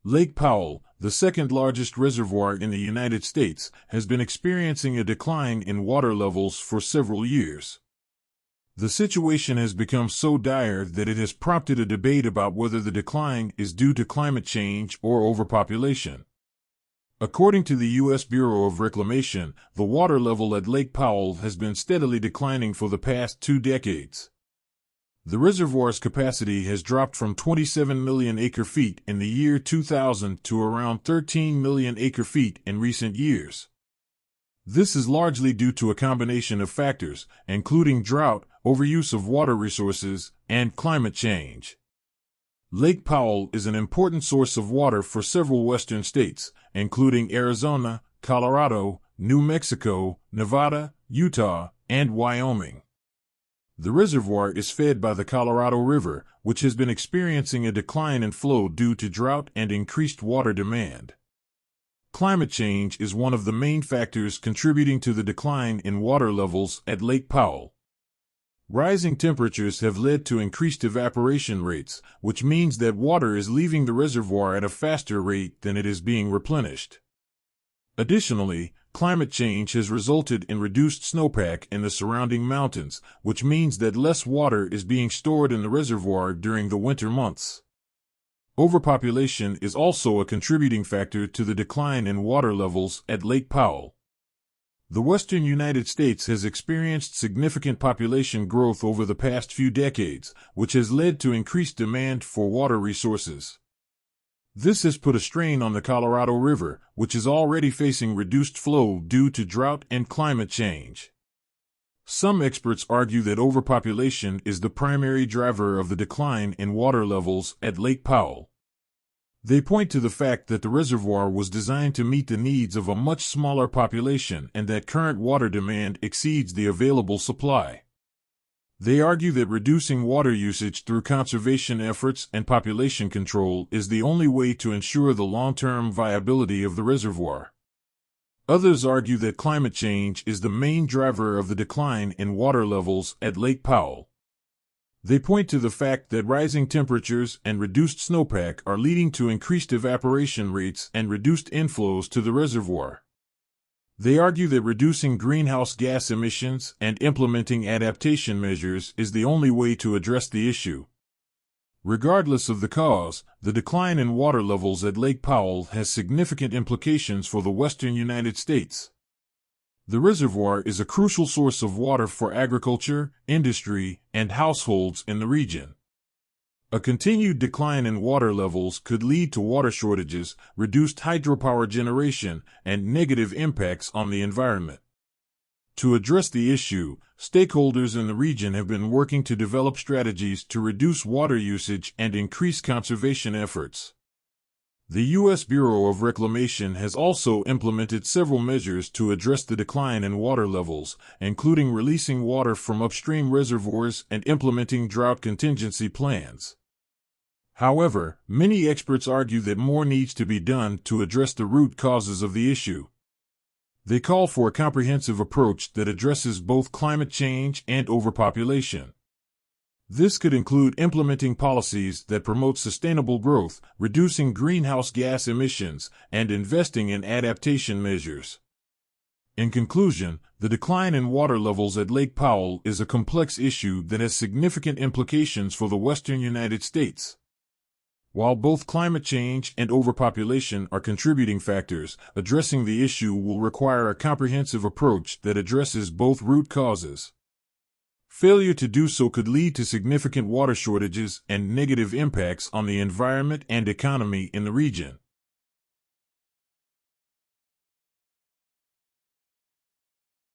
Lake Powell, the second largest reservoir in the United States, has been experiencing a decline in water levels for several years. The situation has become so dire that it has prompted a debate about whether the decline is due to climate change or overpopulation. According to the U.S. Bureau of Reclamation, the water level at Lake Powell has been steadily declining for the past 2 decades. The reservoir's capacity has dropped from 27 million acre-feet in the year 2000 to around 13 million acre-feet in recent years. This is largely due to a combination of factors, including drought, overuse of water resources, and climate change. Lake Powell is an important source of water for several western states, including Arizona, Colorado, New Mexico, Nevada, Utah, and Wyoming. The reservoir is fed by the Colorado River, which has been experiencing a decline in flow due to drought and increased water demand. Climate change is one of the main factors contributing to the decline in water levels at Lake Powell. Rising temperatures have led to increased evaporation rates, which means that water is leaving the reservoir at a faster rate than it is being replenished. Additionally, climate change has resulted in reduced snowpack in the surrounding mountains, which means that less water is being stored in the reservoir during the winter months. Overpopulation is also a contributing factor to the decline in water levels at Lake Powell. The western United States has experienced significant population growth over the past few decades, which has led to increased demand for water resources. This has put a strain on the Colorado River, which is already facing reduced flow due to drought and climate change. Some experts argue that overpopulation is the primary driver of the decline in water levels at Lake Powell. They point to the fact that the reservoir was designed to meet the needs of a much smaller population and that current water demand exceeds the available supply. They argue that reducing water usage through conservation efforts and population control is the only way to ensure the long-term viability of the reservoir. Others argue that climate change is the main driver of the decline in water levels at Lake Powell. They point to the fact that rising temperatures and reduced snowpack are leading to increased evaporation rates and reduced inflows to the reservoir. They argue that reducing greenhouse gas emissions and implementing adaptation measures is the only way to address the issue. Regardless of the cause, the decline in water levels at Lake Powell has significant implications for the western United States. The reservoir is a crucial source of water for agriculture, industry, and households in the region. A continued decline in water levels could lead to water shortages, reduced hydropower generation, and negative impacts on the environment. To address the issue, stakeholders in the region have been working to develop strategies to reduce water usage and increase conservation efforts. The U.S. Bureau of Reclamation has also implemented several measures to address the decline in water levels, including releasing water from upstream reservoirs and implementing drought contingency plans. However, many experts argue that more needs to be done to address the root causes of the issue. They call for a comprehensive approach that addresses both climate change and overpopulation. This could include implementing policies that promote sustainable growth, reducing greenhouse gas emissions, and investing in adaptation measures. In conclusion, the decline in water levels at Lake Powell is a complex issue that has significant implications for the western United States. While both climate change and overpopulation are contributing factors, addressing the issue will require a comprehensive approach that addresses both root causes. Failure to do so could lead to significant water shortages and negative impacts on the environment and economy in the region.